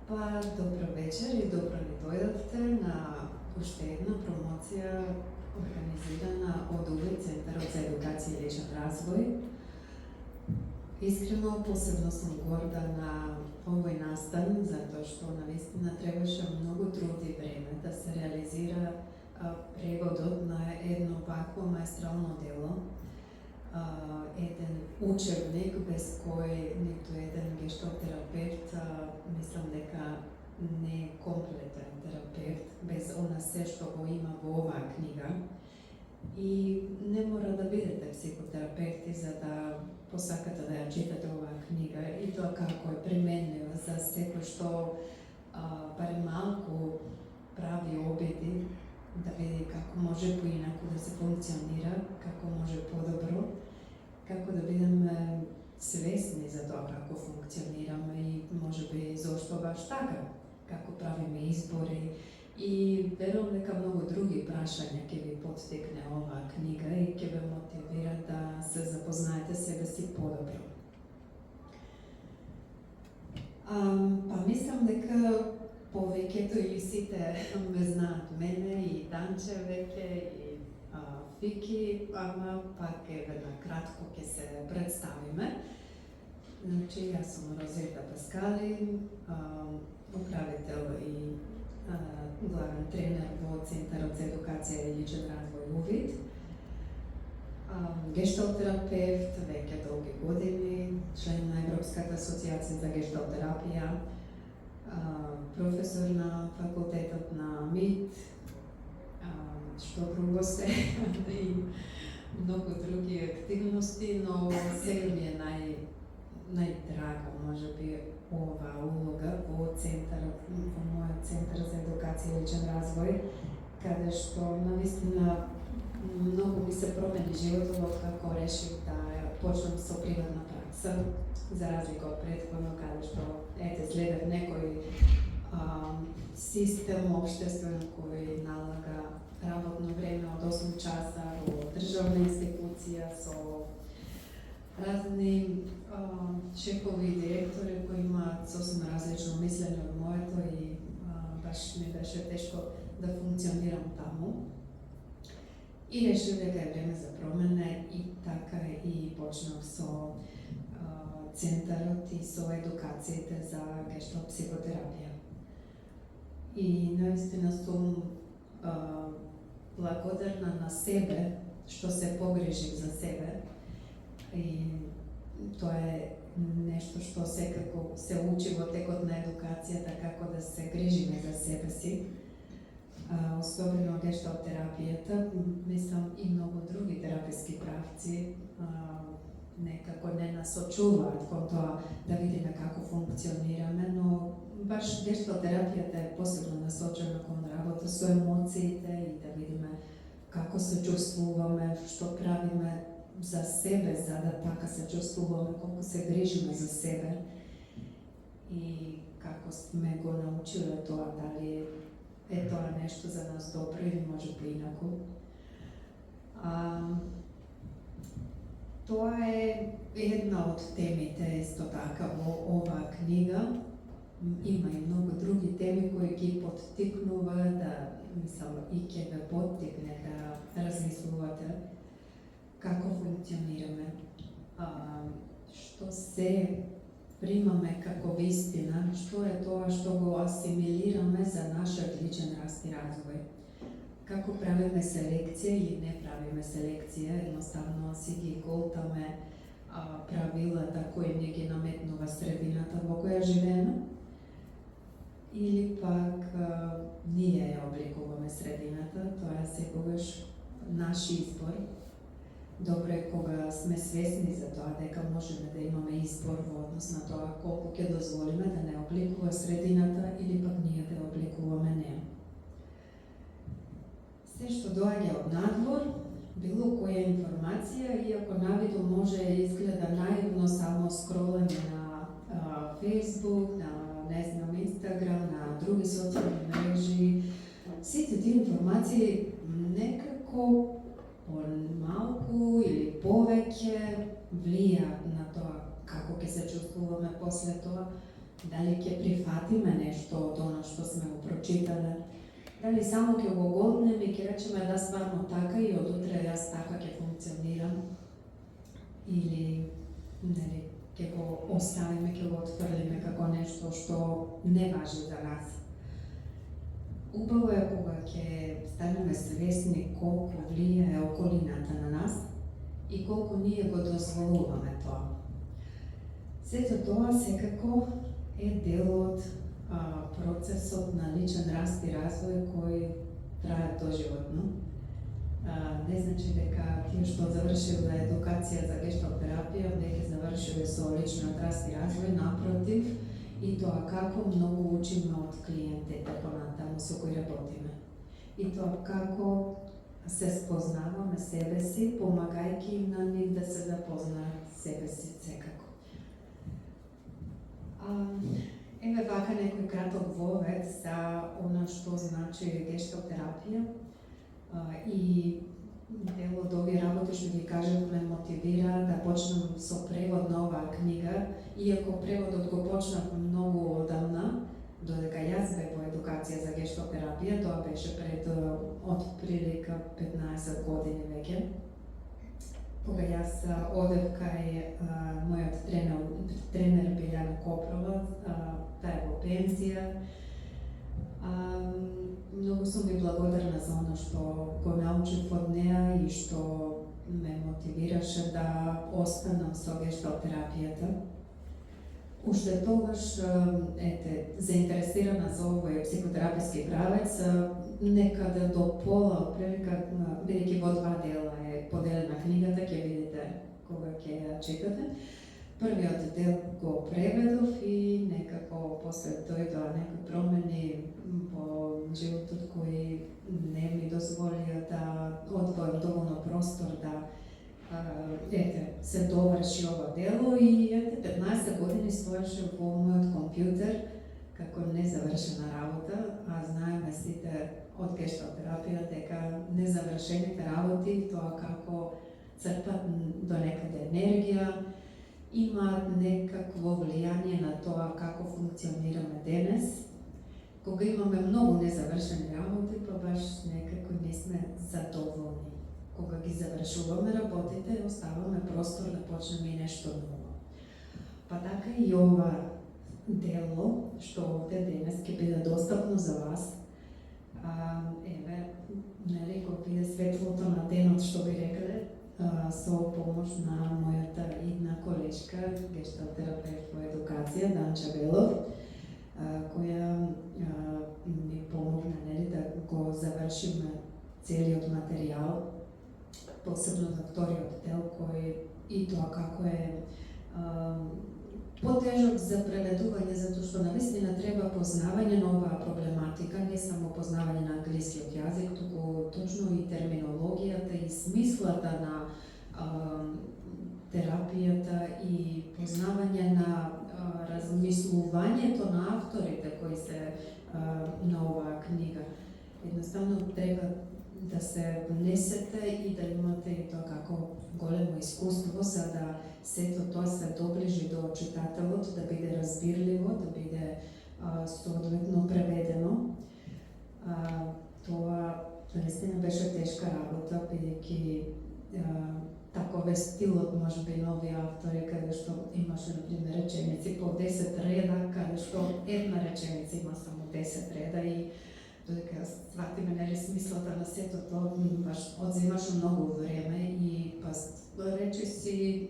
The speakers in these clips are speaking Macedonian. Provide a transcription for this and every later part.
Pa, dobro večer i dobro mi dojdovte na уште една промоција организирана од УВИД, Центарот за едукација и личен развој. Искрено, посебно сум горда на овој настан, затоа што навистина требаше многу труд и време да се реализира преводот на едно вакво маестрално дело, еден учебник без кој ниту еден гешталтерапевт мислам дека не е комплетен терапевт, без она се што го има во оваа книга. И не мора да бидете психотерапевти за да посакате да ја читате оваа книга, и тоа како е применлива за секој што барем малку прави обиди да види како може поинаку да се функционира, како може подобро, како да бидеме свесни за тоа како функционираме и можеби зошто баш така, како правиме избори, и верувам дека многу други прашања ќе ви поттикне оваа книга и ќе ве мотивира да се запознаете себе си подобро. Па мислам дека повеќето или сите ме знаат мене и Данче веќе и Фики, ама пак еве на кратко ќе се представиме. Значи, јас сум Розета Паскали, управител и главен тренер во Центарот за едукација и личен развој УВИД. Гешталтерапевт веќе долги години, член на Европската асоциација за гешталтерапија, професор на факултетот на МИТ, што друго се и многу други активности, но сега ми е најдрага можеби оваа улога во центарот, во мојот Центар за едукација и личен развој, каде што навистина многу ми се промени животот откако решив да почнам со приватна пракса, за разлика од претходно каде што следев некој систем општествен кој налага работно време од 8 часа во државна институција со разни шефови и директори кои имаат сосем различно мислење од моето и баш ми беше тешко да функционирам таму. И решив дека е време за промене и така и почнав со центарот и со едукациите за гешталт психотерапија. И наистина сум благодарна на себе што се погрижив за себе. И тоа е нешто што секако се учи во текот на едукацијата, како да се грижиме за себе си. Особено гешталтерапијата, мислам и многу други тераписки правци некако не насочуваат кон тоа да видиме како функционираме, но баш гешталтерапијата е посебно насочена кон работа со емоциите и да видиме како се чувствуваме, што правиме за себе, за да така се чувствуваме, колку се грижиме за себе и како сме го научиле тоа, дали е тоа нешто за нас добро или може поинаку. Тоа е една од темите исто така во оваа книга. Има и многу други теми кои ги поттикнува да, мислам, и ќе ве поттикне да размислувате како функционираме, што се примаме како вистина, што е тоа што го асимилираме за нашиот личен раст и развој. Како правиме селекција или не правиме селекција, едноставно си ги голтаме правилата кои не ги наметнува средината во која живееме, или пак ние ја обликуваме средината, тоа е секогаш наш избор. Добро е кога сме свесни за тоа дека можеме да имаме избор во однос на тоа колку ќе дозволиме да не обликува средината или пак ние да обликуваме неа. Се што доаѓа од надвор, било која информација, иако навиду може изгледа наивно само скролање на Facebook, на Instagram, на други социјални мрежи, сите тие информации некако малку или повеќе влијаат на тоа како ќе се чувствуваме после тоа, Дали ќе прифатиме нешто од оно што сме го прочитале, дали само ќе го годнеме и ќе речеме да стварно така и од утре јас така ќе функционирам, или нели ќе го оставиме, ќе го отфрлиме како нешто што не важи за нас. Убаво е кога ќе станеме свесни колку влијае околината на нас и колку ние го дозволуваме тоа. Сето тоа секако е дел од процесот на личен раст и развој кој трае доживотно. Не значи дека тие што завршиле едукација за гешталт терапија дека завршиле со личниот раст и развој, напротив, и тоа како многу учиме од клиентите понатаму со кои работиме. И тоа како се спознаваме себе си, помагајќи им на нив да се запознаат себе си секако. Еве вака некој краток вовед за она што значи гешталт терапија и дел од овие работи што ги кажавме мотивира да почнам со превод на оваа книга, иако преводот го почнав многу одамна, додека јас бев во едукација за гешталт терапија, тоа беше пред отприлика 15 години веќе. Кога јас одев кај мојот тренер Билјана Копрова, таа е во пензија. Многу сум ви благодарна за оно што го научив од неа и што ме мотивираше да останам со гешталт терапијата. Уште тогаш, заинтересирана за овој психотераписки правец, некаде до пола, отприлика, бидејќи во два дела е поделена книгата, ќе видите кога ќе ја читате. Првиот дел го преведов и некако после дојдоа некои промени во животот кои не ми дозволија да одвојам доволно простор да се доврши ова дело и 15 години стоеше во мојот компјутер како незавршена работа, а знаеме сите од гешталт терапија дека незавршените работи, тоа како црпат до некаде енергија, имаат некакво влијание на тоа како функционираме денес. Кога имаме многу незавршени работи, па баш некако не сме задоволни. Кога ги завршуваме работите, оставаме простор да почнеме и нешто ново. Па така и ова дело, што овде денес ќе биде достапно за вас, еве, нели, го биде светлото на денот, што би рекле, со помош на мојата идна колешка, гешталт терапевт во едукација, Данча Белов, која ми помогна, нели, да го завршиме целиот материјал, посебно за вториот дел, кој и тоа како е потежок за преведување, затоа што навистина треба познавање на оваа проблематика, не само познавање на англискиот јазик, туку точно и терминологијата и смислата на терапијата и познавање на размислувањето на авторите кои се на оваа книга. Едноставно треба да се внесете и да имате и тоа како големо искуство, за да сето тоа се доближи до читателот, да биде разбирливо, да биде соодветно преведено. Тоа наистина беше тешка работа, бидејќи таков е стилот, можеби, на овие автори, каде што имаше, например, реченици по 10 реда, каде што една реченица има само 10 реда и додека сватиме, нели, смислата на сето тоа, баш одземаше многу време и речи си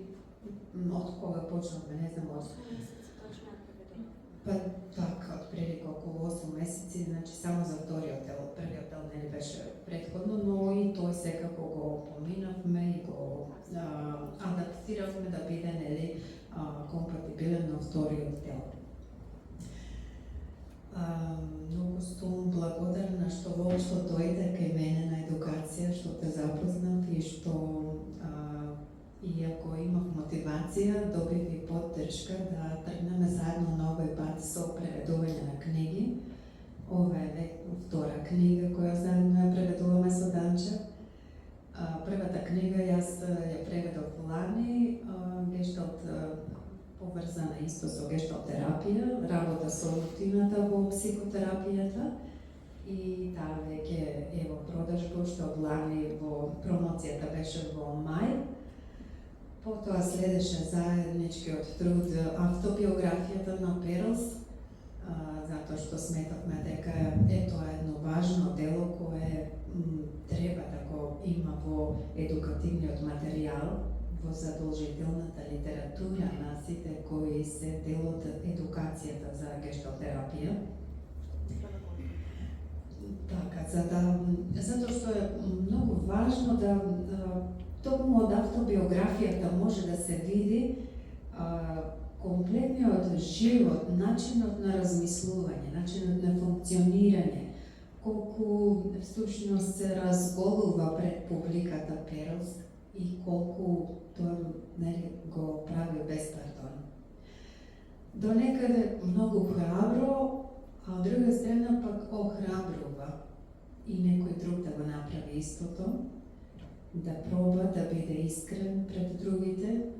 од кога почнавме, не знам, од така, отприлика околу 8 месеци, значи само за вториот дел, првиот дел нели беше претходно, но и тој секако го поминавме и го адаптиравме да биде, нели, компатибилен на вториот дел. Многу сум благодарна што воопшто дојде кај мене на едукација, што те запознав и што иако имав мотивација, добив и поддршка да тргнеме заедно на овој пат со преведување на книги. Ова е втора книга која заедно ја преведуваме со Данча. Првата книга јас ја преведов лани, гешталт поврзана исто со гешталт терапија, работа со рутината во психотерапијата и таа веќе е во продажба, што главни во промоцијата беше во мај. Потоа следеше заедничкиот труд автобиографијата на Перлс, затоа што сметавме дека е тоа едно важно дело кое треба да го има во едукативниот материјал, во задолжителната литература на сите кои се дел од едукацијата за гешталтерапија. Така, затоа што е многу важно да токму од автобиографијата може да се види комплетниот живот, начинот на размислување, начинот на функционирање, колку всушност се разголува пред публиката Перлс и колку тоа го прави без пардон. До некаде многу храбро, а од друга страна пак охрабрува и некој друг да го направи истото, да проба да биде искрен пред другите,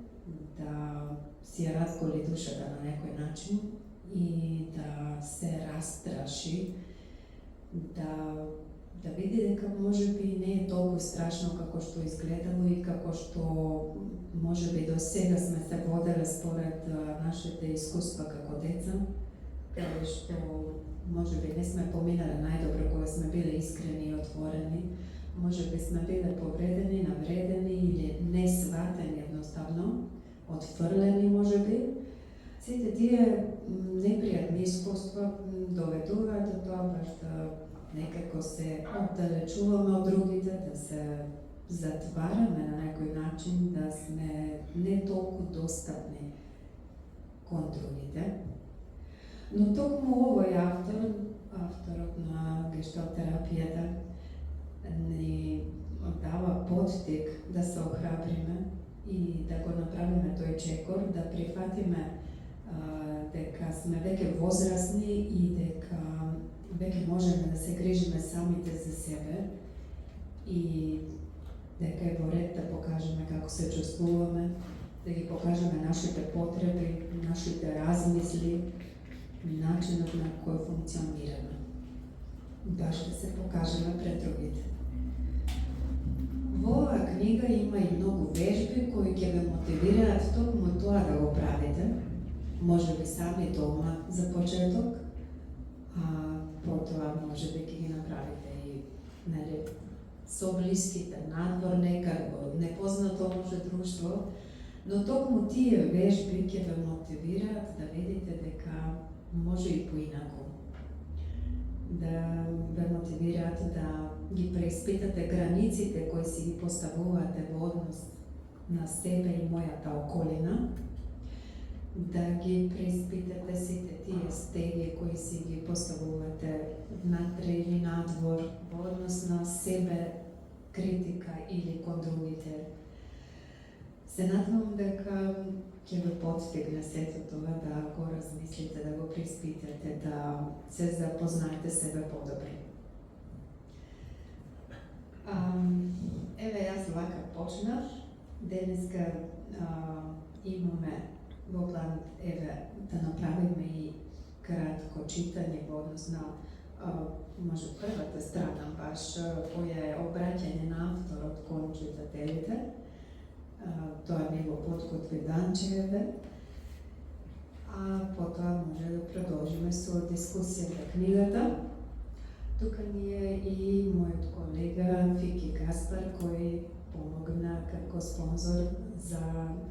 да си ја разголи душата на некој начин и да се растраши, да види дека можеби не е толку страшно како што изгледало и како што можеби до сега сме се воделе според нашите искуства како деца, каде што можеби не сме поминале најдобро кога сме биле искрени и отворени, можеби сме биле повредени, навредени или не сватени едноставно, отфрлени можеби. Сите тие непријатни искуства доведуваат до тоа баш да некако се оддалечуваме од другите, да се затвараме на некој начин, да сме не толку достапни кон другите. Но токму овој авторот на гешталтерапијата ни дава поттик да се охрабриме и да го направиме тој чекор, да прифатиме дека сме веќе возрастни и дека веќе можеме да се грижиме самите за себе и дека е во ред да покажеме како се чувствуваме, да ги покажеме нашите потреби, нашите размисли, начинот на кој функционираме. Баш да се покажеме пред другите. Во оваа книга има и многу вежби кои ќе ве мотивираат токму тоа да го правите. Може би сами дома за почеток, а потоа може би ќе ги направите и со блиските надвор, некаде во непознато може друштво, но токму тие вежби ќе ве мотивираат да видите дека може и поинаку. Да ве мотивираат да ги преиспитате границите кои си ги поставувате во однос на себе и мојата околина, да ги преиспитате сите тие стеги кои си ги поставувате внатре или надвор во однос на себе, критика или кон другите. Се надевам дека ќе ве поттикне сето тоа да го размислите, да го преиспитате, да се запознаете себе подобро. Еве, јас вака почнав. Денеска имаме во план да направиме и кратко читање во однос на може првата страна баш која е обраќање на авторот кон читателите. Тоа не го подготви Данчеве, а потоа може да продолжиме со дискусијата книгата. Тука ни е и мојот колега Фики Гаспар, кој помогна како спонзор за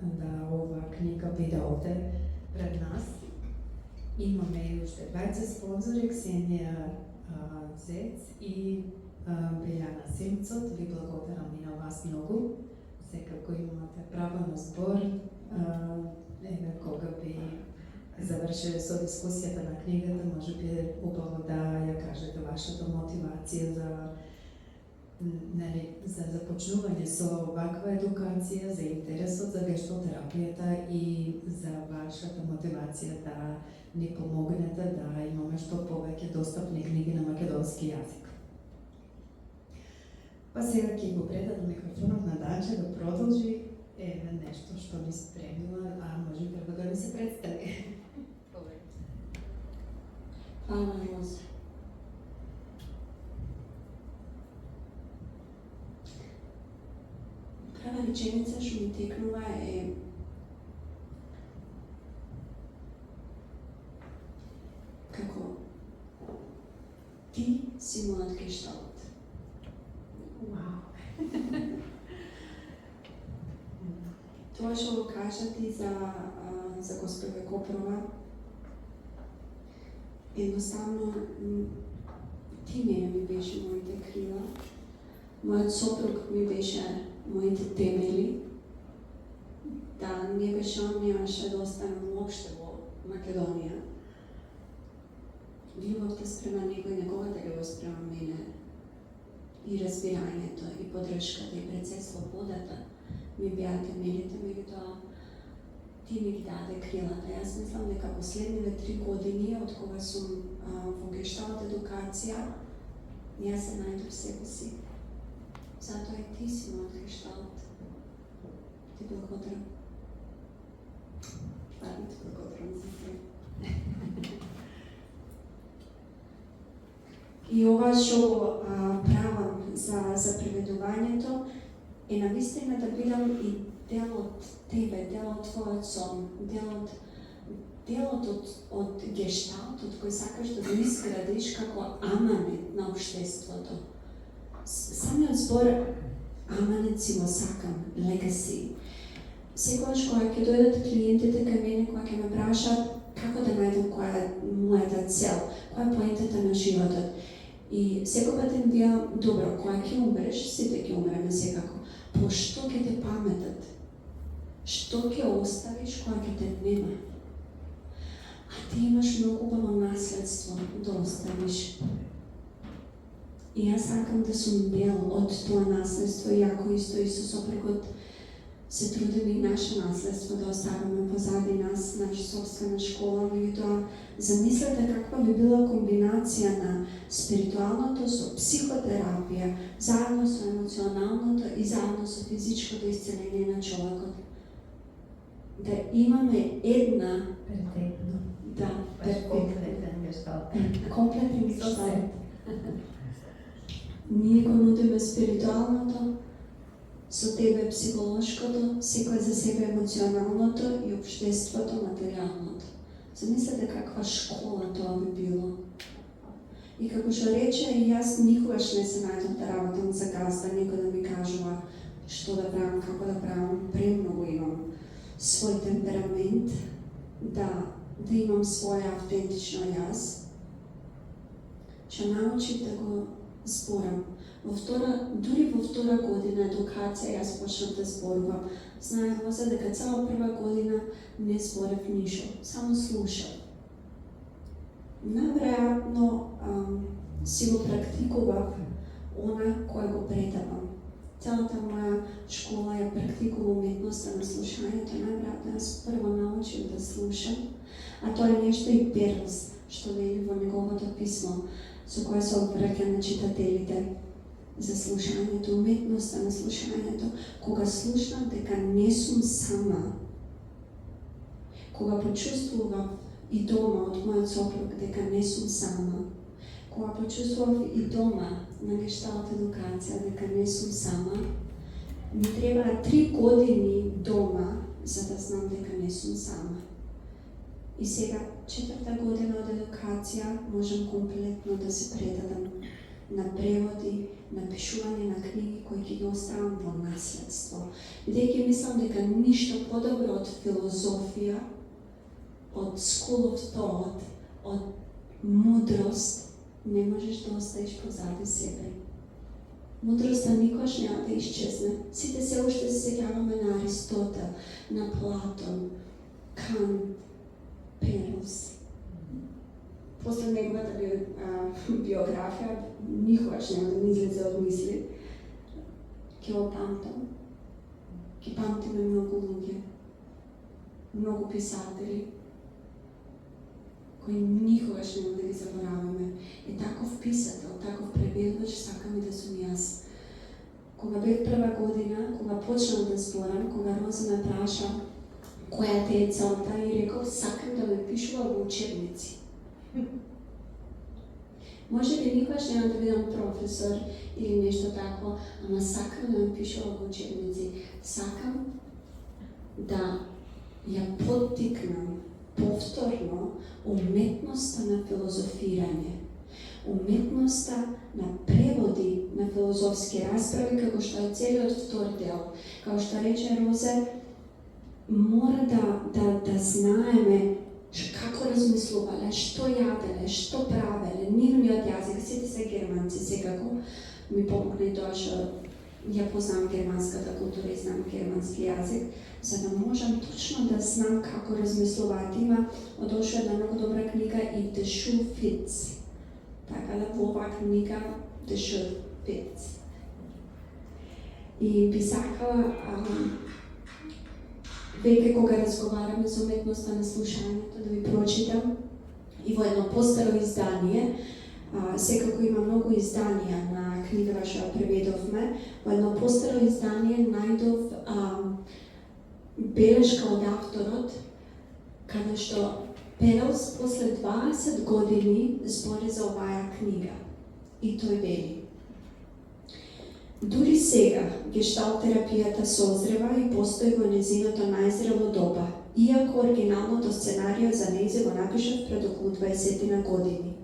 да оваа книга биде овде пред нас. Имаме и уште двајца спонзори, Ксенија Зец и Билјана Симцот. Ви благодарам и на вас многу. Секако имате право на збор, еве кога би завршиле со дискусијата на книгата, може би е убаво да ја кажете вашата мотивација за започнување со ваква едукација, за интересот за гешталтерапијата и за вашата мотивација да ни помогнете да имаме што повеќе достапни книги на македонски јазик. Па сега ќе го предадам микрофонот на Данче да продолжи нешто што ни спремила, а може прво да ми се представи. Фала Розе. Прва реченица што ми текнува е како ти си мојот гешталт. Вау. Тоа што го кажа ти за Госпела Копрова, едноставно ти мене ми беше моите крила, мојот сопруг ми беше моите темели, да не беше он, немаше да останам уопште во Македонија. Љубовта спрема некој, неговата љубов спрема мене и разбирањето и подршката и пред се слободата ми беа темелите, меѓутоа ти ми ги даде крилата. Јас мислам дека последниве 3 години од кога сум во гешталт едукација, јас се најдов себе си. Затоа и ти си мојот гешталт. Ти благодарам. Стварно ти благодарам за тоа. И ова што правам за преведувањето е навистина да бидам и дел од тебе, дел од твојот сон, делот од гешталтот кој сакаш да го изградиш како аманет на општеството. Самиот збор аманет си го сакам, legacy. Секогаш кога ќе дојдат клиентите кај мене, кога ќе ме прашаат како да најдам која е мојата цел, која е поентата на животот. И секој пат им биа, добро, кога ќе умреш, сите ќе умреме секако. По што ќе те паметат? Што ќе оставиш кога ќе те нема? А ти имаш многу убаво наследство да оставиш. И јас сакам да сум дел од тоа наследство, иако исто и со сопругот се трудиме и наше наследство да оставаме позади нас, наша собствена школа, меѓутоа замислете каква би била комбинација на спиритуалното со психотерапија, заедно со емоционалното и заедно со физичкото исцеление на човекот. Да имаме една Перфектно. да, Комплетен гешталт. комплетен гешталт. Ние го нудиме спиритуалното, со тебе психолошкото, секој за себе емоционалното и општеството материјалното. Замислете каква школа тоа би било. И како што рече, и јас никогаш не се најдов да работам за газда, некој да ми кажува што да правам, како да правам, премногу имам свој темперамент, да имам своја автентично јас, што научив да го зборам. Дури во втора година едукација јас почнав да зборувам. Знаеме за дека цела прва година не зборев ништо, само слушав. Наверојатно си го практикував она кое го предавам. Целата моја школа ја практикува уметноста на слушањето. Наверојатно јас прво научив да слушам, а тоа е нешто и Перлс, што вели во неговото писмо, со кое се обвраќа на читателите за слушањето, уметноста на слушањето, кога слушнав дека не сум сама, кога почувствував и дома од мојот сопруг дека не сум сама, кога почувствував и дома на гешталт едукација дека не сум сама, ми требаа 3 години дома за да знам дека не сум сама. И сега, 4-та година од едукација, можам комплетно да се предадам на преводи, на пишување на книги кои ќе ги оставам во наследство. Бидејќи мислам дека ништо подобро од филозофија, од school of thought, од мудрост, не можеш да оставиш позади себе. Мудроста никош няма да исчезне. Сите се уште се сеќаваме на Аристотел, на Платон, Кант, Перлс. После неговата биографија, никогаш нема да ми излезе од мисли. Ќе го памтам. Ќе памтиме многу луѓе, многу писатели, кои никогаш нема да ги забораваме. И таков писател, таков преведувач сакам и да сум јас. Кога бев прва година, кога почнав да зборам, кога Роза ме праша која те е целта, и реков, сакам да ме пишува во учебници. Може би никогаш няма да бидам професор или нешто тако, ама сакам да напишувам во учебници. Сакам да ја поттикнам повторно уметноста на филозофирање, уметноста на преводи на филозофски расправи, како што е целиот втор дел. Како што рече Розе, мора да знаеме како размислувале, што јаделе, што правеле, нивниот јазик. Сите се германци, секако ми помогне тоа што ја познам германската култура и знам германски јазик, за да можам точно да знам како размислуваат. Има одошла една многу добра книга и The Shoe Fits. Така да во оваа книга The Shoe Fits. И би сакала веќе кога разговараме за уметноста на слушањето да ви прочитам и во едно постаро издание. Секако има многу изданија на книгава што ја преведовме. Во едно постаро издание најдов белешка од авторот, каде што Перелс после 20 години збори за оваа книга. И тој вели: дури сега гешталт терапијата созрева и постои во незиното најзрело доба, иако оригиналното сценарио за нејзе го напишав пред околу 20 години.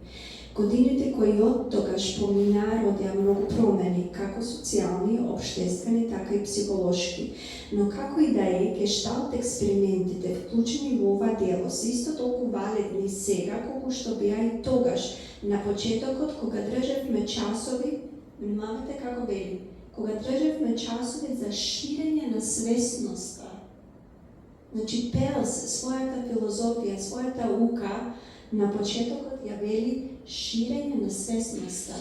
Годините кои од тогаш поминаа родија многу промени, како социјални, општествени, така и психолошки. Но како и да е, гешталт експериментите вклучени во ова дело се исто толку валидни сега, колку што беа и тогаш, на почетокот, кога држевме часови, внимавате како вели, кога држевме часови за ширење на свесноста. Значи, Перелс, својата филозофија, својата ука, на почетокот ја вели ширење на свесноста.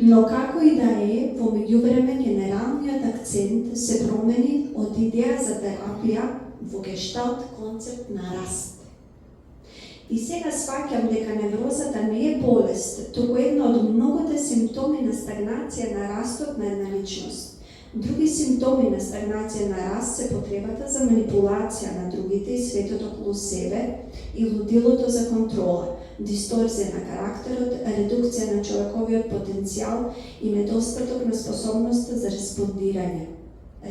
Но како и да е, во меѓувреме генералниот акцент се промени од идеја за терапија во гешталт концепт на раст. И сега сваќам дека неврозата не е болест, туку една од многуте симптоми на стагнација на растот на една личност. Други симптоми на стагнација на раст се потребата за манипулација на другите и светот околу себе и лудилото за контрола, дисторзија на карактерот, редукција на човековиот потенцијал и недостаток на способноста за респондирање.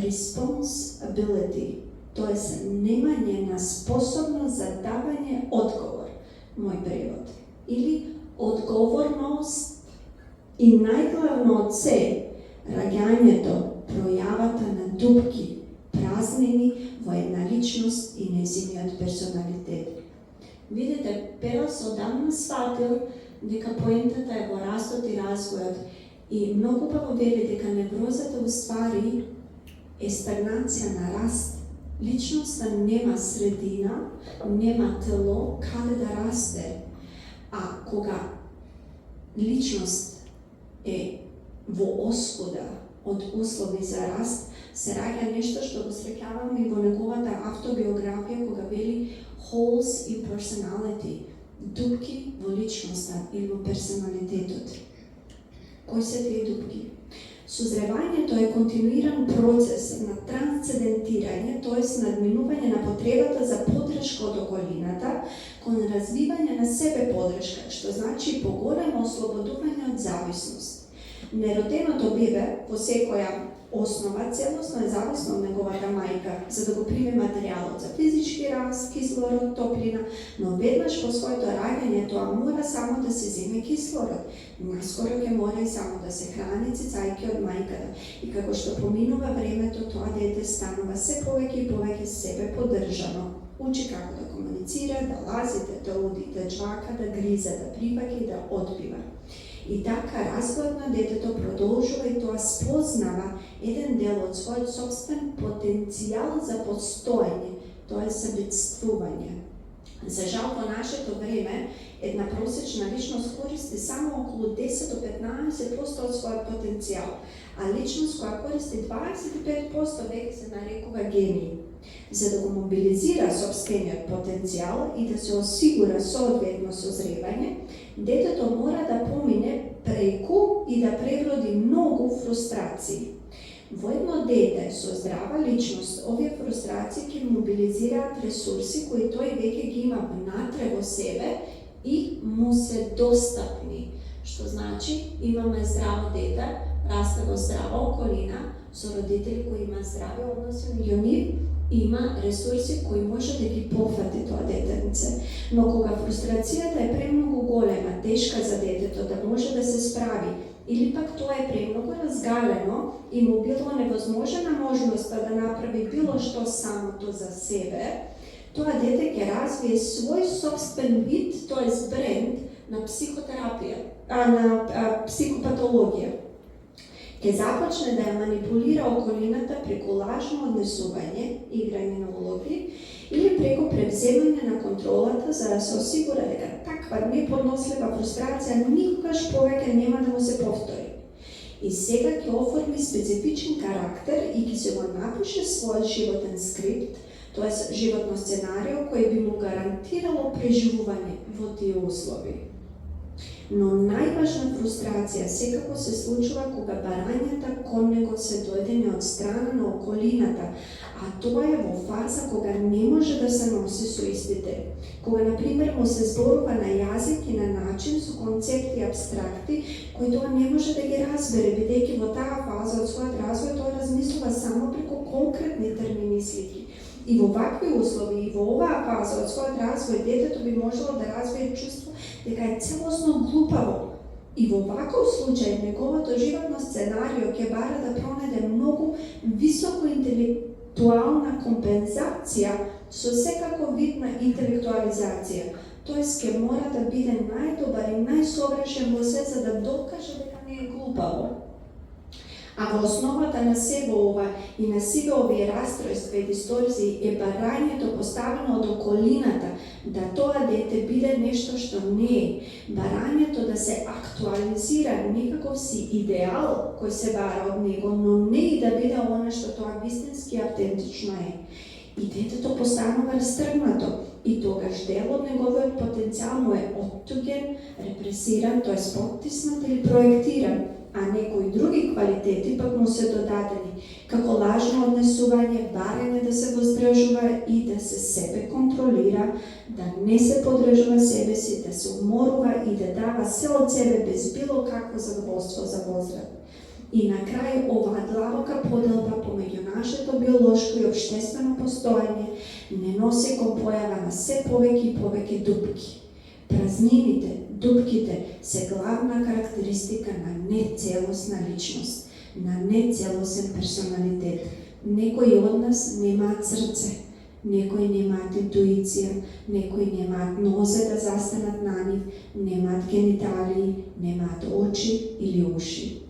Responsibility, тоест немање на способност за давање одговор, мој превод, или одговорност и најглавно од се, раѓањето, пројавата на дупки, празнини во една личност и незиниот персоналитет. Видите, Перелс одамна сватил дека поентата е во растот и развојот и многу убаво вели дека неврозата уствари е стагнација на раст. Личноста нема средина, нема тело каде да расте, а кога личност е во оскуда од услови за раст, се раѓа нешто што го среќаваме и во неговата автобиографија, кога вели holes in personality, дупки во личноста или во персоналитетот. Кои се тие дупки? Созревањето е континуиран процес на трансцендентирање, т.е. надминување на потребата за поддршка од околината кон развивање на себе поддршка, што значи поголемо ослободување од зависност. Нероденото бебе во секоја основа целосно е зависно од неговата мајка за да го приме материјалот за физички раст, кислород, топлина, но веднаш по своето раѓање тоа мора само да се земе кислород. Наскоро ќе мора и само да се храни цицајки од мајката. И како што поминува времето, тоа дете станува се повеќе и повеќе себе поддржано. Учи како да комуницира, да лази, да уди, да џвака, да гриза, да припаќа и да одбива. И така развојот на детето продолжува и тоа спознава еден дел од својот собствен потенцијал за постоење, тоа е себедствување. За жал во нашето време, една просечна личност користи само околу 10 до 15% од својот потенцијал, а личност која користи 25% веќе се нарекува гений. За да го мобилизира собствениот потенцијал и да се осигура соодветно созревање, детето мора да помине преку и да превроди многу фрустрации. Во едно дете со здрава личност, овие фрустрации ќе мобилизираат ресурси кои тој веќе ги има внатре во себе и му се достапни. Што значи, имаме здраво дете, расте во здрава околина, со родители кои имаат здрави односи меѓу нив, има ресурси кои може да ги пофати тоа детенце. Но кога фрустрацијата е премногу голема, тешка за детето да може да се справи, или пак тоа е премногу разгалено и му било невозможна можноста да направи било што самото за себе, тоа дете ќе развие свој собствен вид, тоест бренд на психотерапија, на психопатологија. Ќе започне да ја манипулира околината преку лажно однесување, играње на улоги, или преку превземање на контролата за да се осигура дека таква неподнослива фрустрација никогаш повеќе нема да му се повтори. И сега ќе оформи специфичен карактер и ќе се го напише својот животен скрипт, тоест животно сценарио кој би му гарантирало преживување во тие услови. Но најважна фрустрација секако се случува кога барањата кон него се дојдени од страна на околината, а тоа е во фаза кога не може да се носи со истите. Кога, например, му се зборува на јазик и на начин со концепти абстракти, кои тоа не може да ги разбере, бидејќи во таа фаза од својот развој тој размислува само преку конкретни термини и слики. И во вакви услови и во оваа фаза од својот развој детето би можело да развие чувство дека е целосно глупаво. И во ваков случај неговото животно сценарио ќе бара да пронајде многу високо интелектуална компензација со секако вид на интелектуализација. Тоест ќе мора да биде најдобар и најсовршен во се за да докаже дека не е глупаво. А во основата на себе ова и на сите овие растројства и дисторзии е барањето поставено од околината да тоа дете биде нешто што не е. Барањето да се актуализира некаков си идеал кој се бара од него, но не и да биде она што тоа вистински автентично е. И детето постанува растргнато и тогаш дел од неговиот потенцијал му е оттуген, репресиран, тоест поттиснат или проектиран, а некои други квалитети пак му се додадени, како лажно однесување, барање да се воздржува и да се себе контролира, да не се подржува себе си, да се уморува и да дава се од себе без било какво задоволство за возраст. И на крај оваа длабока поделба помеѓу нашето биолошко и општествено постоење не носи кон појава на се повеќе и повеќе дупки. Празнините, дупките се главна карактеристика на нецелосна личност, на нецелосен персоналитет. Некои од нас немаат срце, некои немаат интуиција, некои немаат нозе да застанат на нив, немаат гениталии, немаат очи или уши.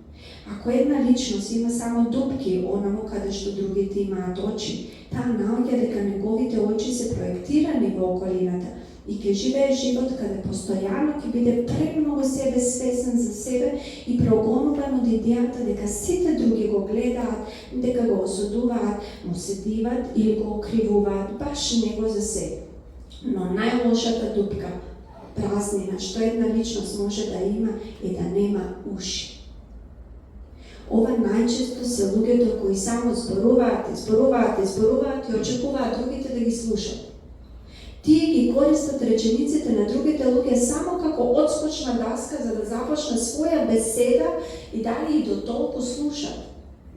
Ако една личност има само дупки, онамо каде што другите имаат очи, таа наоѓа дека неговите очи се проектирани во околината и ќе живее живот каде постојано ќе биде премногу себе свесен за себе и прогонуван од идејата дека сите други го гледаат, дека го осудуваат, му се диват или го окривуваат баш него за себе. Но најлошата дупка, празнина, што една личност може да има е да нема уши. Ова најчесто се луѓето кои само зборуваат и очекуваат другите да ги слушат. Тие ги користат речениците на другите луѓе само како одскочна даска за да започне своја беседа и дали и до толку слушат.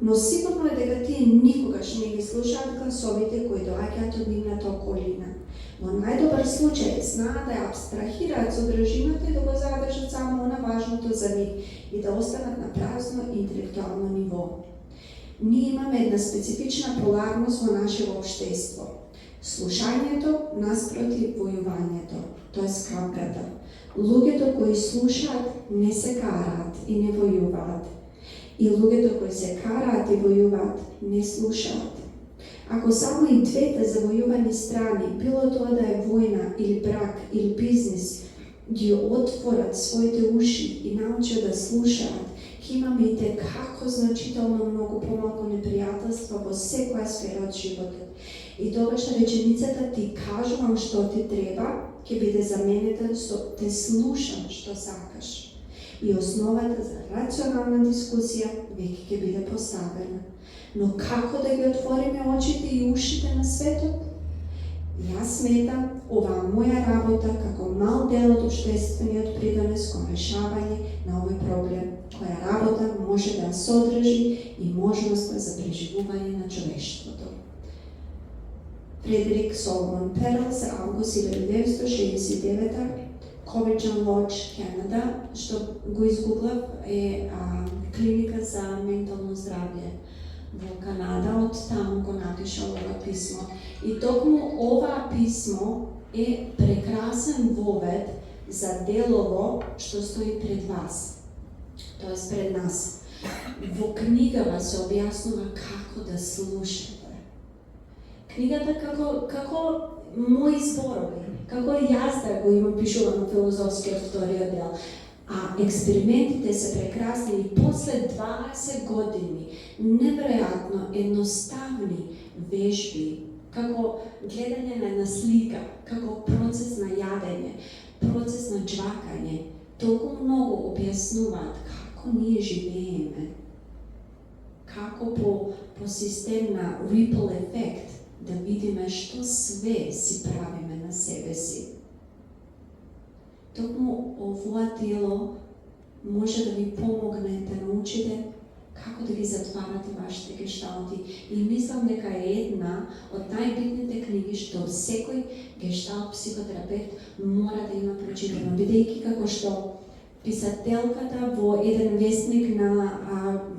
Но сигурно е дека тие никогаш не ги слушаат гласовите кои доаѓаат од нивната околина. Во најдобар случај знаат да ја абстрахираат содржината и да го задржат само она важното за нив и да останат на празно интелектуално ниво. Ние имаме една специфична поларност во нашето општество. Слушањето наспроти војувањето, тоа е скапката. Луѓето кои слушаат не се караат и не војуваат. И луѓето кои се караат и војуваат не слушаат. Ако само и двете завојувани страни, било тоа да е војна или брак или бизнис, ги отворат своите уши и научат да слушаат, ќе имаме и како значително многу помалку непријателства во секоја сфера од животот. И тогаш реченицата ти кажувам што ти треба, ќе биде заменета со те слушам што сакаш. И основата за рационална дискусија веќе ќе биде поставена. Но како да ги отвориме очите и ушите на светот? Јас сметам ова моја работа како мал дел од општествениот придонес кон решавање на овој проблем, која работа може да содржи и можноста за преживување на човештвото. Фредерик Соломон Перелс, август 1969, Covington Lodge, Канада, што го изгуглав е клиника за ментално здравје во Канада, од таму го напишал ова писмо. И токму ова писмо е прекрасен вовед за делово што стои пред вас, тоест пред нас. Во книгава се објаснува како да слушате. Книгата како мои зборови, како јас да го имам пишувано филозофскиот вториот дел. А експериментите се прекрасни и после 20 години неверојатно едноставни вежби, како гледање на една слика, како процес на јадење, процес на џвакање, толку многу објаснуваат како ние живееме, како по систем на ripple ефект да видиме што све си правиме на себе си. Токму овоа дело може да ви помогне да научите како да ги затварате вашите гешталти. И мислам дека е една од најбитните книги што секој гешталт психотерапевт мора да има прочитано, бидејќи како што писателката во еден вестник на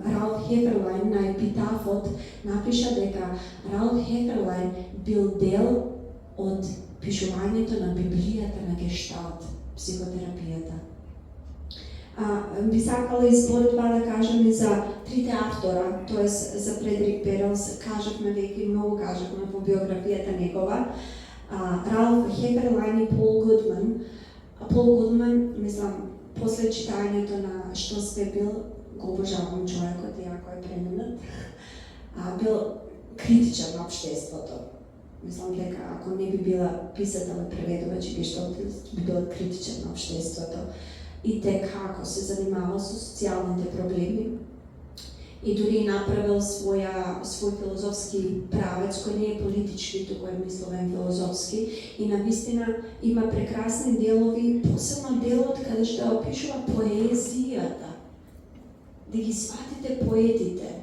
Ралф Хеферлайн на епитафот напиша дека Ралф Хеферлайн бил дел од пишувањето на Библијата на гешталт психотерапијата. Би сакала избор това да кажем и за трите автора, т.е. за Фредерик Перелс, кажавме веќе многу кажавме во биографијата негова, Ралф Хеферлайн и Пол Гудман. Пол Гудман, мислам, после читањето на Што све бил, го обожавам човекот, иако е преминат, бил критичен на општеството. Мислам дека ако не би била писател и преведувач и гешталтист, би била критичен на општеството. И те како се занимава со социјалните проблеми и дури направил свој филозофски правец кој не е политички, туку е мисловен филозофски и навистина има прекрасни делови, посебно делот каде што опишува поезијата. Да ги сватите поетите,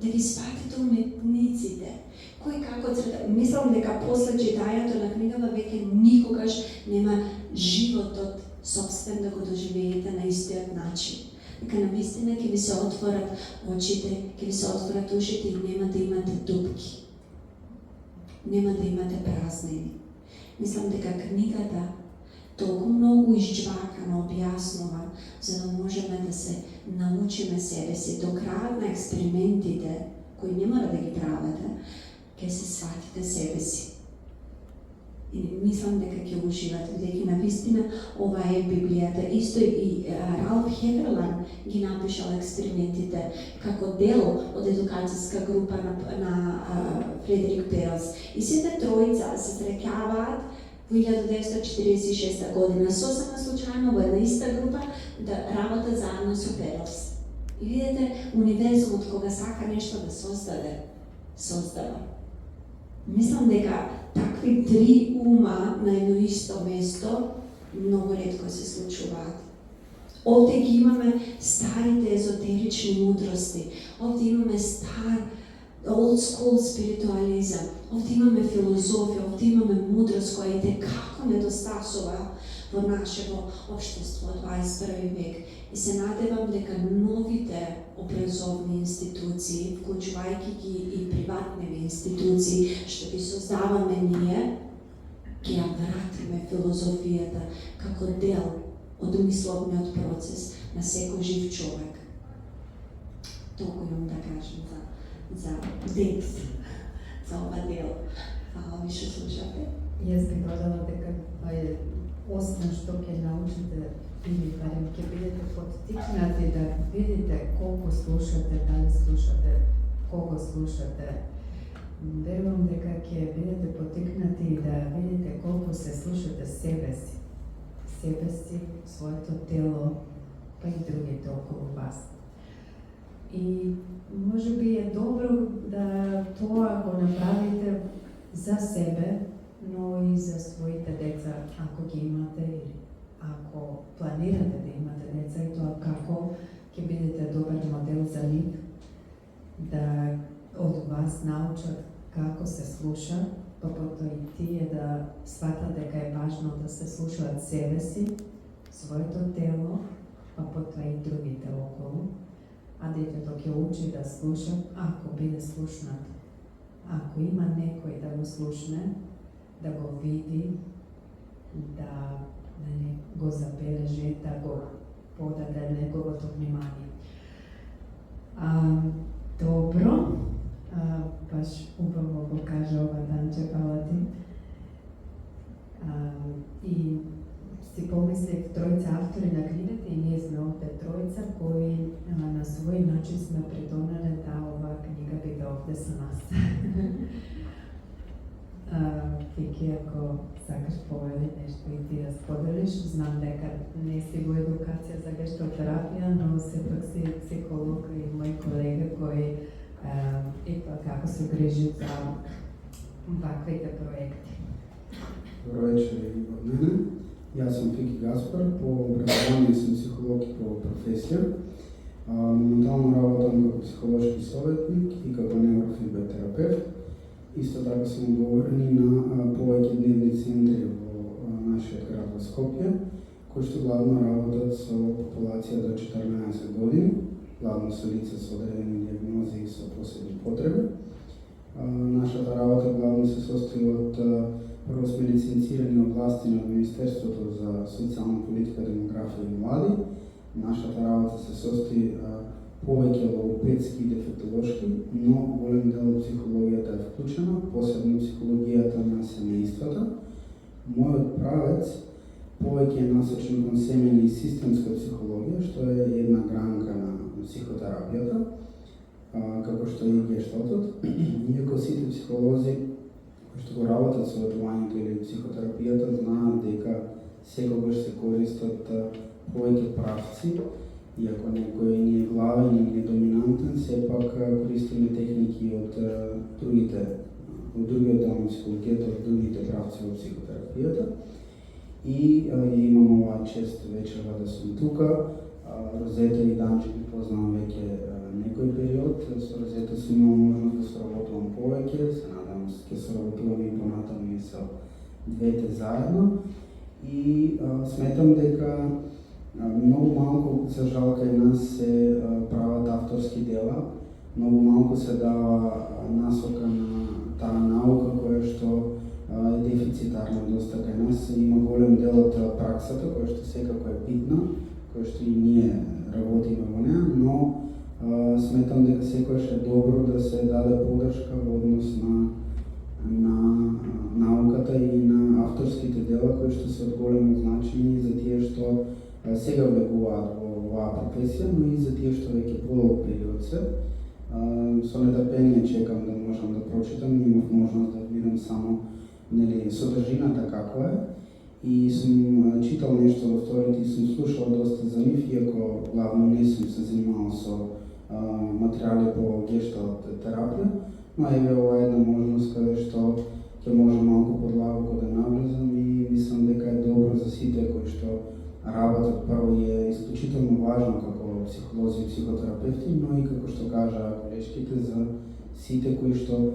да ги сватите уметниците, кој како црта. Мислам дека после читањето на книгава веќе никогаш нема животот собствен да го доживеете на истиот начин. Дека навистина ќе ви се отворат очите, ќе ви се отворат ушите и нема да имате дупки. Нема да имате празнини. Мислам дека книгата толку многу изџвакано објаснува, за да можеме да се научиме себе си. До крајот на експериментите, кои не мора да ги правите, ќе се сватите себе си. И мислам дека ќе уживате, бидејќи навистина ова е Библијата. Исто и Ралф Хеферлайн ги напишал експериментите како дел од едукацијска група на Фредерик Перелс. И сите тројца се среќаваат во 1946 година, сосема случајно во една иста група да работат заедно со Перелс. И видите, универзумот кога сака нешто да создава. Мислам дека такви три ума на едно исто место многу ретко се случуваат. Овде ги имаме старите езотерични мудрости, овде имаме стар old school спиритуализам, овде имаме филозофија, овде имаме мудрост која иде како недостасува во нашето општество од 21 век. И се надевам дека новите образовни институции, вклучувајќи ги и приватни институции, што ги создаваме ние, ќе ја вратиме филозофијата како дел од мисловниот процес на секој жив човек. Толку имам да кажам за денес, за ова дел. Фала ви што слушате. Јас би додала дека тоа е осна што ќе научите или барем ќе бидете поттикнати да видите колку слушате, дали слушате, кого слушате. Верувам дека ќе бидете поттикнати да видите колку се слушате себе си, своето тело, па и другите околу вас. И може би е добро да тоа го направите за себе, но и за своите деца, ако ги имате или ако планирате да имате деца, и тоа како ќе бидете добар модел за нив, да од вас научат како се слуша, па потоа и тие да сватат дека е важно да се слушаат себе си, своето тело, па потоа и другите околу. А детето ќе учи да слуша, ако биде слушнат. Ако има некој да го слушне, да го види, да го забележи, да го подаде неговото внимание. Добро, баш убаво го кажа ова Данче, фала ти. И си помислив тројца автори на книгата и ние сме овде тројца кои на свој начин сме придонеле да ова книга биде овде со нас. Вики, ако сакаш повеќе нешто и ти да споделиш, знам дека не си во едукација за гешталтерапија, но сепак си психолог и мој колега кој ипак како се грижи за ваквите проекти. Добро вечер и од мене. Јас сум Фики Гаспар, по образование сум психолог и по професија. Моментално работам како психолошки советник и како неврофидбек терапевт. Исто така сум одговорен и на повеќе дневни центри во нашиот град во Скопје, кои што главно работат со популација до 14 години, главно со лица со одредени диагнози и со посебни потреби. Нашата работа главно се состои од прво сме лиценцирани области на Министерството за социјална политика, демографија и млади. Нашата работа се состои повеќе логопедски и дефектолошки, но голем дел од психологијата е вклучена, посебно психологијата на семејствата. Мојот правец повеќе е насочен кон семејна и системска психологија, што е една гранка на психотерапијата, како што е и гешталтот. Иако сите психолози кои што го работат со ветувањето или психотерапијата знаат дека секогаш се користат повеќе правци, иако некој ни е главен и ни е доминантен, сепак користиме техники од другиот дел на психологијата, од другите правци во психотерапијата. И имам оваа чест вечерва да сум тука. Розета и Данче ги познавам веќе некој период. Со Розета сум имал можност да соработувам повеќе, се надам ќе соработуваме и понатаму и со двете заедно. И сметам дека многу малку, за жал, кај нас се прават авторски дела, многу малку се дава насока на таа наука која што е дефицитарна доста кај нас. Има голем дел од праксата која што секако е битна, која што и ние работиме во неа, но сметам дека секогаш е добро да се даде подршка во однос на науката и на авторските дела кои што се од големо значење за тие што сега влегуваат во оваа професија, но и за тие што веќе подолг период се. Со нетрпение чекам да можам да прочитам, имав можност да видам само содржината како е. И сум читал нешто во вторите и сум слушал доста за нив, иако главно не сум се занимавал со материјали по гешталт терапија, но еве ова е една можност каде што ќе може малку подлабоко да навлезам и мислам дека е добро за сите кои што работат. Прво е исклучително важно како психолози и психотерапевти, но и како што кажа колешките за сите кои што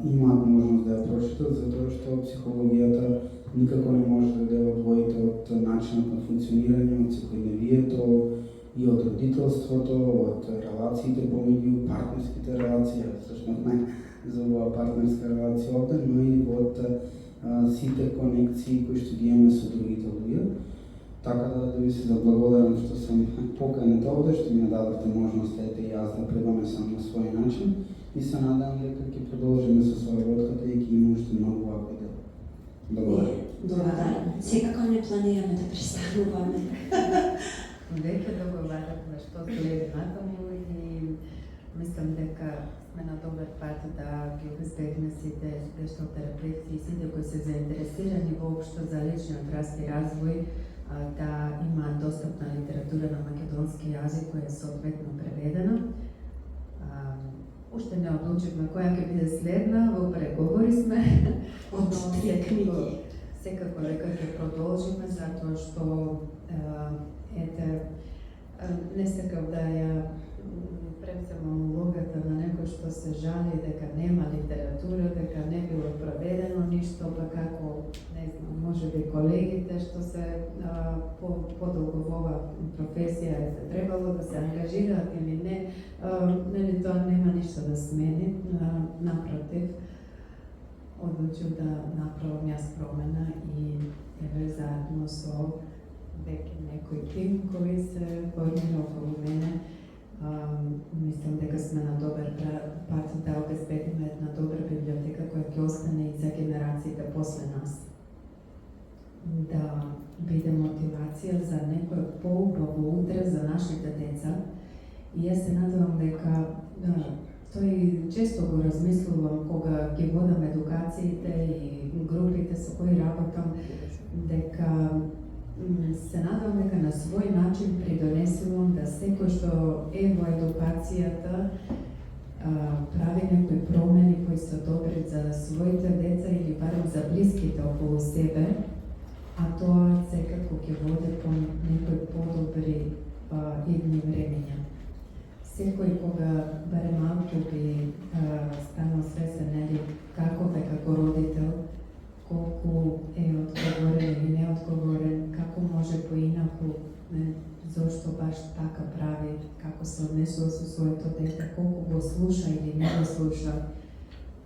имаат можност да ја прочитат, затоа што психологијата никако не може да ја одвоите од начинот на функционирање, од секојдневието и од родителството, од релациите помеѓу партнерските релации, всушност не за оваа партнерска релација овде, но и од сите конекции кои што ги имаме со другите луѓе. Така да ви се заблагодарам што сум поканет овде, што ми дадовте можност ете и јас да предонесам на свој начин и се надам дека ќе продолжиме со соработката и ќе имаме уште многу вакви дела. Благодарам. Благодарам. Секако не планираме да престануваме. Веќе договараме што следи натаму и мислам дека сме на добар пат да ги обезбедиме сите гешталтерапевти и сите кои се заинтересирани воопшто за личниот раст и развој, да имаат достапна литература на македонски јазик која е соодветно преведена. уште не одлучивме која ќе биде следна, во преговори сме. Од три книги. Секако дека ќе продолжиме, затоа што не сакав да ја превземам улогата на некој што се жали дека нема литература, дека не било проведено ништо, па како, не знам, може би колегите што се подолго во оваа професија е требало да се ангажираат или не, нели тоа нема ништо да смени, напротив, одлучив да направам јас промена и еве заедно со веќе некој тим кој се формира околу мене. Мислам дека сме на добар пат да обезбедиме една добра библиотека која ќе остане и за генерациите после нас. Да биде мотивација за некој поубаво утре за нашите деца. И јас се надевам дека тој често го размислувам кога ги водам едукациите и групите со кои работам, дека се надевам дека на свој начин придонесувам да секој што е во едукацијата прави некои промени кои се добри за своите деца или барем за блиските околу себе, а тоа секако ќе води по некои подобри идни времења. Секој кога барем малку би станал свесен, нели, каков е како родител, колку е одговорен или не одговорен, како може поинаку, зошто баш така прави, како се однесува со своето дете, колку го слуша или не го слуша,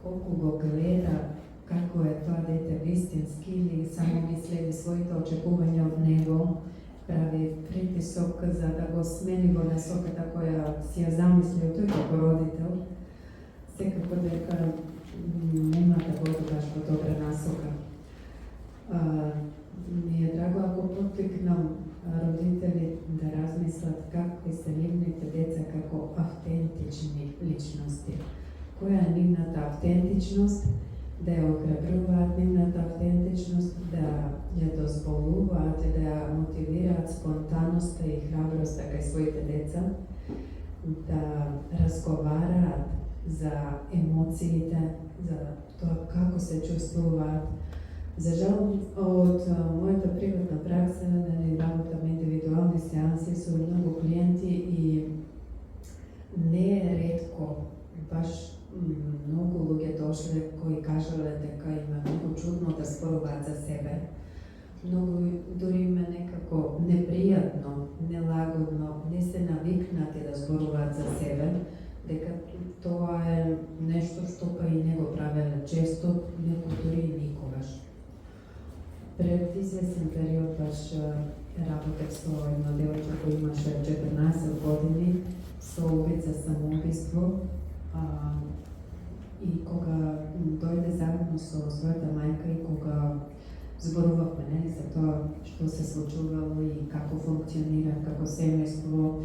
колку го гледа, како е тоа дете вистински или само ги следи своите очекувања од него, прави притисок за да го смени во насоката која си ја замислил тој како родител, секако дека нема да води баш во добра насока. Ми е драго ако поттикнам родители да размислат какви се нивните деца како автентични личности. Која е нивната автентичност, да ја охрабруваат нивната автентичност, да ја дозволуваат и да ја мотивираат спонтанноста и храброста кај своите деца, да разговараат за емоциите, за тоа како се чувствуваат. За жал, од мојата приватна пракса, да работам индивидуални сеанси со многу клиенти и не е ретко, баш многу луѓе дошле кои кажале дека им е многу чудно да зборуваат за себе. Многу дури им е некако непријатно, нелагодно, не се навикнати да зборуваат за себе, дека тоа е нешто што па и не го правеле често, некој дури и никогаш. Пред известен период баш работев со едно девојче кој имаше 14 години со обид за самоубиство и кога дојде заедно со својата мајка и кога зборувавме за тоа што се случувало и како функционира како семејство,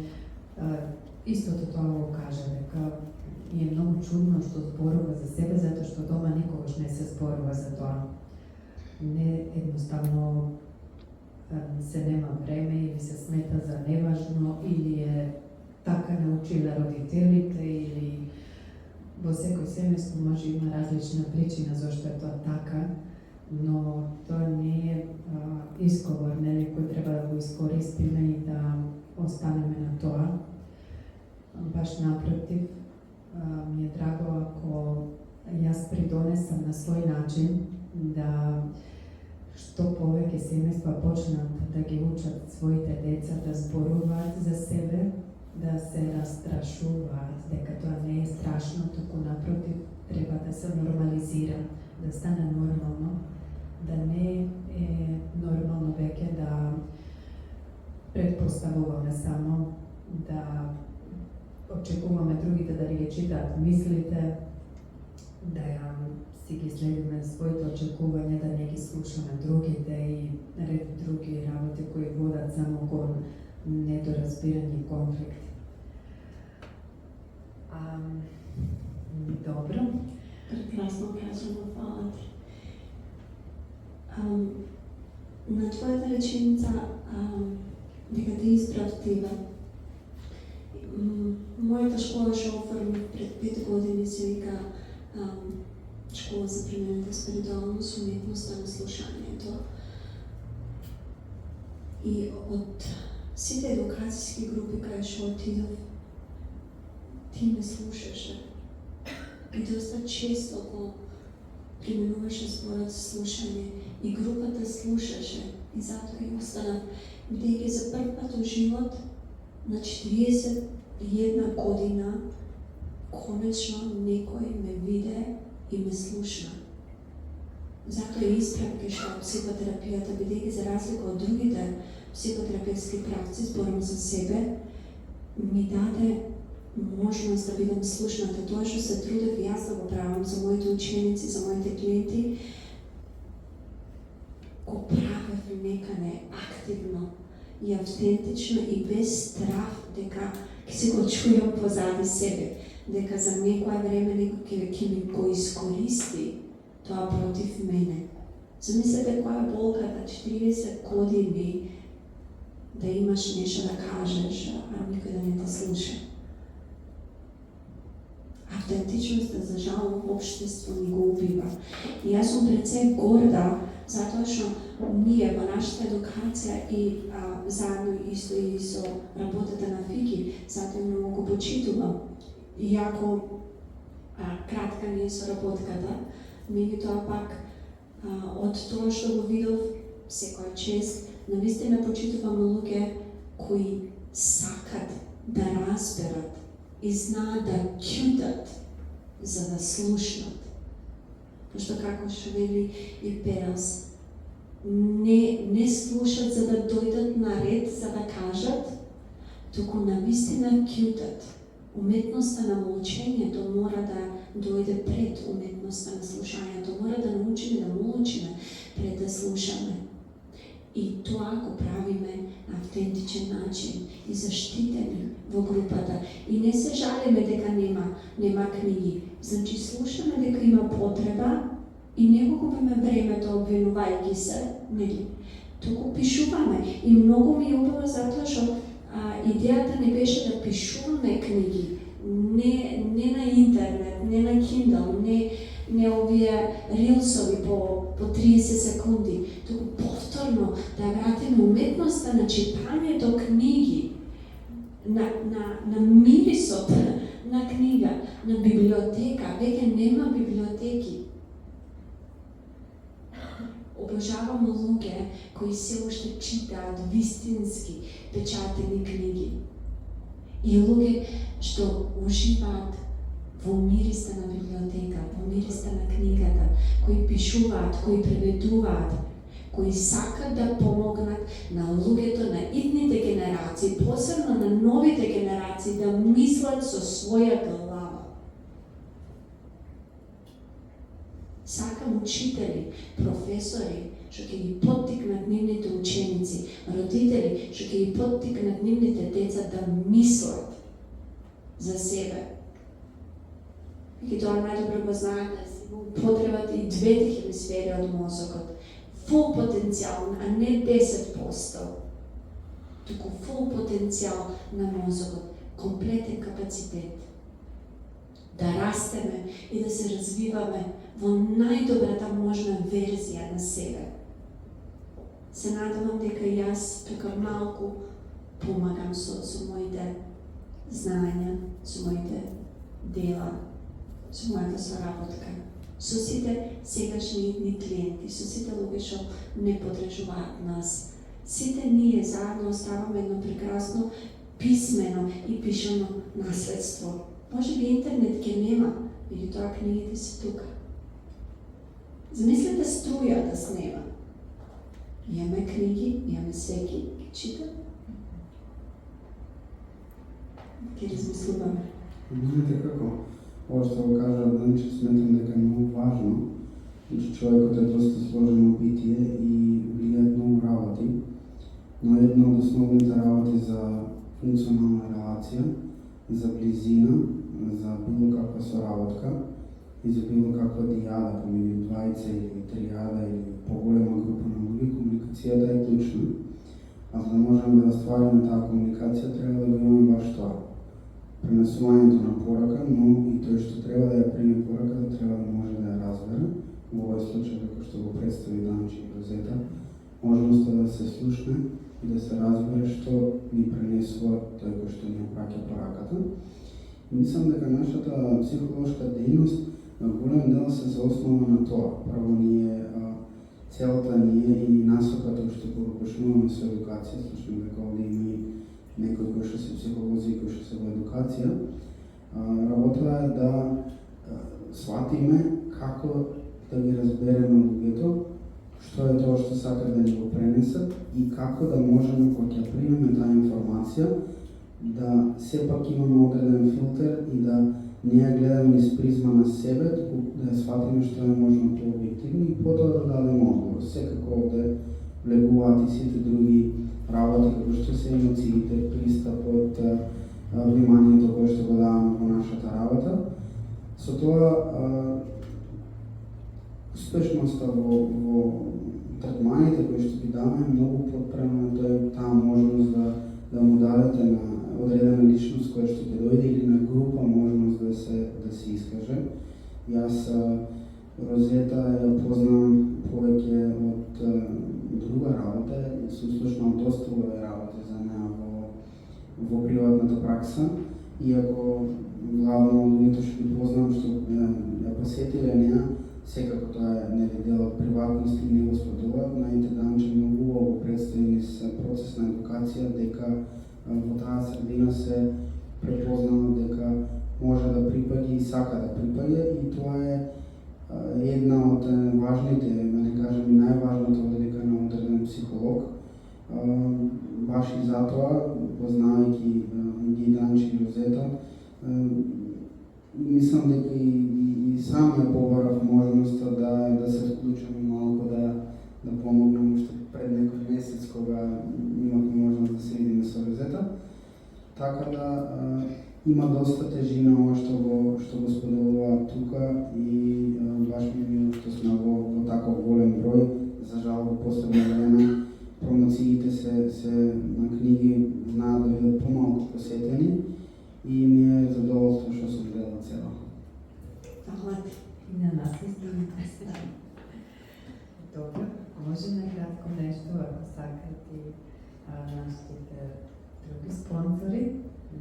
истото тоа го кажа, дека е многу чудно што зборува за себе, затоа што дома никогаш не се зборува за тоа. Не едноставно се нема време или се смета за неважно или е така научила родителите или во секој семејство може има различна причина зашто е тоа така, но тоа не е изговор, нели, кој треба да го искористиме и да останеме на тоа. Баш напротив, ми е драго ако јас придонесам на свој начин да што повеќе семејства почнат да ги учат своите деца да зборуваат за себе, да се растрашуваат, дека тоа не е страшно, туку напротив, треба да се нормализира, да стане нормално, да не е нормално веќе да предпоставуваме само, да очекуваме другите да ни ги читаат мислите, да ја си ги следиме своите очекувања, да не ги слушаме другите и ред други работи кои водат само кон недоразбирање и конфликти. Добро. Прекрасно кажано, фала ти. На твојата реченица дека те исправ тебе, моята школа што оформи пред 5 години се вика школа за примената спиритуалност, уметноста на слушањето. И од сите едукацијски групи кај што отидов, ти ме слушаше. И доста често го применуваше зборот слушање и групата слушаше. И затоа и останав, бидејќи за прв пат во живот на 41 година конечно некој ме виде и ме слушна. Затоа и исправки што психотерапијата, бидејќи за разлика од другите психотерапевтски правци, зборам за себе, ми даде можност да бидам слушната. Тоа што се трудев и јас да го правам за моите ученици, за моите клиенти, го правев некаде активно и автентично и без страх дека ќе се го чујам позади себе, дека за некоја време некој ќе ми го искористи тоа против мене. Замислете која болка на 40 години да имаш нешто да кажеш, а никој да не те слуша. Автентичноста, за жал, в општество ни го убива. И јас сум пред се горда, затоа што ние во нашата едукација и заедно исто и со работата на Фики, затоа многу го почитувам. Иако кратка не е соработката, меѓутоа пак од тоа што го видов секоја чест, навистина почитувам луѓе кои сакат да разберат и знаат да ќутат за да слушнат. Пошто како што вели и Перелс, не слушат за да дојдат на ред за да кажат, туку навистина ќутат. Уметноста на молчењето мора да дојде пред уметноста на слушањето. Мора да научиме да молчиме пред да слушаме. И тоа го правиме на автентичен начин и заштитени во групата. И не се жалиме дека нема книги. Значи слушаме дека има потреба и не го губиме времето обвинувајќи се, нели? Туку пишуваме. И многу ми е убаво затоа што идејата не беше да пишуваме книги, не на интернет, не на Kindle, не овие рилсови по 30 секунди, туку повторно да вратиме уметноста на читањето книги, на мирисот на книга, на библиотека. Веќе нема библиотеки. Обожавам луѓе кои се уште читаат вистински печатени книги. И луѓе што уживаат во мириста на библиотека, во мириста на книгата, кои пишуваат, кои преведуваат, кои сакат да помогнат на луѓето, на идните генерации, посебно на новите генерации, да мислат со своја глава. Сакам учители, професори, што ќе ги поттикнат нивните ученици, родители, што ќе ги поттикнат нивните деца да мислат за себе. И тоа најдобро го знаат да се потребат и двете хемисфери од мозокот. Фул потенцијал, а не 10%. Туку фул потенцијал на мозокот, комплетен капацитет. Да растеме и да се развиваме во најдобрата можна верзија на себе. Се надевам дека јас тука малку помагам со моите знаења, со моите дела, со мојата соработка, со сите сегашни клиенти, со сите луѓе што не потребуваат нас. Сите ние заедно оставаме едно прекрасно писмено и пишано наследство. Може би интернет ќе нема, меѓутоа книгите се тука. Замислете струја да снема. Имаме книги, имаме секи, ги читам. Ќе размислуваме. Знаете како? Ова што го кажа Данче, сметам дека е многу важно, че човекот е доста сложено битие и влијаат многу работи, но една од основните работи за функционална релација, за близина, за било каква соработка и за било каква дијада помеѓу двајца или тријада или поголема група на луѓе, комуникацијата е клучна. А за да можеме да ствариме таа комуникација, треба да го имаме баш тоа. пренесувањето на порака, но и тој што треба да ја приме пораката треба да може да ја разбере. Во овој случај, како што го представи Данчи и Розета, можноста да се слушне и да се разбере што ни пренесува тој кој што ни праќа пораката. Мислам дека нашата психолошка дејност на голем дел се заоснова на тоа. Право ние целата ние и насоката што го почнуваме со едукација, слушам дека овде има и некои кои што се психолози, кои што се во едукација, работата е да сватиме како да ги разбереме луѓето, што е тоа што сакат да ни го пренесат и како да можеме, кога ќе примеме таа информација, да сепак имаме одреден филтер и да не ја гледаме низ призма на себе, туку да ја сватиме што е можно по-објективно и потоа да дадеме одговор. Секако овде влегуваат и сите други работи, како што се емоциите, пристапот, вниманието кое што го даваме во нашата работа. Со тоа, успешноста во третманите кои што ги даваме е многу подпрема таа можност да му дадете на одредена личност која што ќе дојде или на група можност да се искаже. Јас Розета ја познавам повеќе од друга работа, сум слушнал доста убави работи за неа во приватната пракса, иако главно луѓето што ги познавам што ја посетиле неа, секако тоа е нели дел од приватност и не го споделуваат, најте Данче многу убаво представи низ процес на едукација дека во таа средина се препознало дека може да припаѓа и сака да припаѓа и тоа е една од важните, да не кажем и најважната одлика на одреден психолог. Баш и затоа, познавајќи ги Данче и Розета, мислам дека и сам ја побарав можноста да се вклучам малку да помогнам уште пред некој месец кога имавме можност да се видиме со Розета. Така да има доста тежина ова што го споделуваат тука и баш ми е мило што сме во таков голем број. За жал во последно време промоциите се на книги знаат да бидат помалку посетени и ми е задоволство што сум дел од цела. Фала и на нас исто. Добро, може накратко нешто ако сакат и нашите други спонзори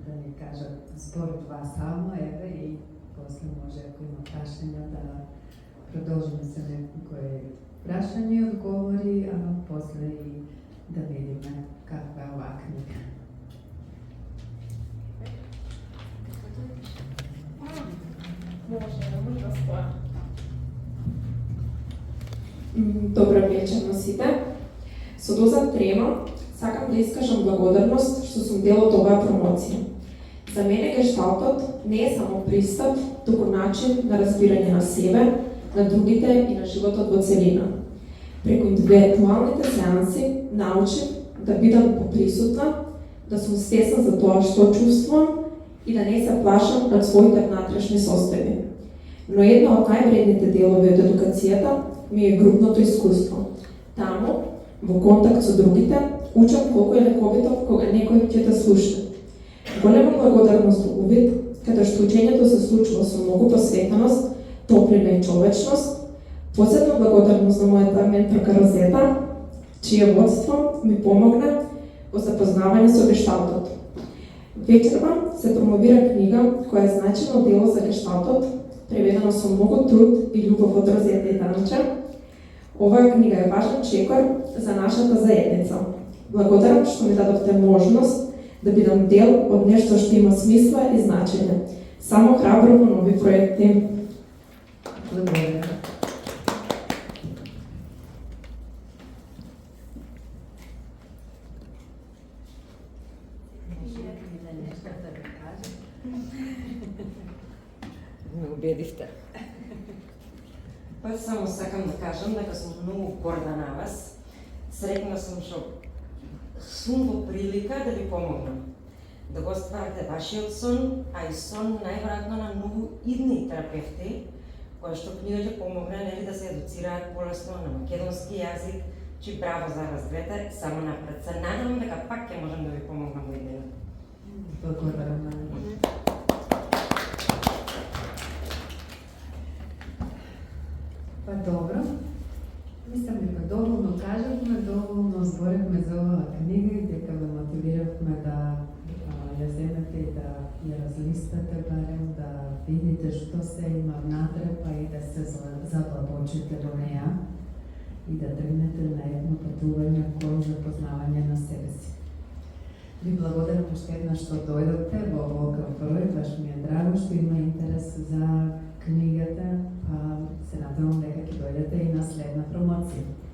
да ни кажат збор два само, еве и после може ако има прашања да продолжиме со некои прашања и одговори, а после и да видиме каква е оваа книга. Може да стоја. Добра вечер на сите. Со доза трема сакам да искажам благодарност што сум дел од оваа промоција. За мене гешталтот не е само пристап, туку начин на разбирање на себе, на другите и на животот во целина. Преку индивидуалните сеанси научив да бидам поприсутна, да сум свесна за тоа што чувствувам и да не се плашам од своите внатрешни состојби. Но една од највредните делови од едукацијата ми е групното искуство. Таму, во контакт со другите, учам колку е лековито кога некој ќе те слуша. Голема благодарност во увид, каде што учењето се случува со многу посветеност, топлина и човечност. Посебна благодарност на мојата менторка Розета, чие водство ми помогна во запознавање со гешталтот. Вечерва се промовира книга која е значено дело за гешталтот, преведена со многу труд и љубов од Розета и Данче. Оваа книга е важен чекор за нашата заедница. Благодарам што ми дадовте можност да бидам дел од нешто што има смисла и значење. Само храбро во нови проекти. Благодарам. Ме убедивте. Па само сакам да кажам дека сум многу горда на вас. Среќна сум што сум во прилика да ви помогнам. Да го стварате вашиот сон, а и сон најверојатно на многу идни терапевти, кои што книгата помогна нели да се едуцираат полесно на македонски јазик, чи браво за вас двете, само напред. Се надевам дека пак ќе можам да ви помогнам во иднина. Благодарам. препорачуваме да ја земете и да ја разлистате барем, да видите што се има внатре, па и да се задлабочите во неа и да тргнете на едно патување кон запознавање на себе си. Ви благодарам уште еднаш што дојдовте во овој број, баш ми е драго што има интерес за книгата, па се надевам дека ќе дојдете и на следна промоција.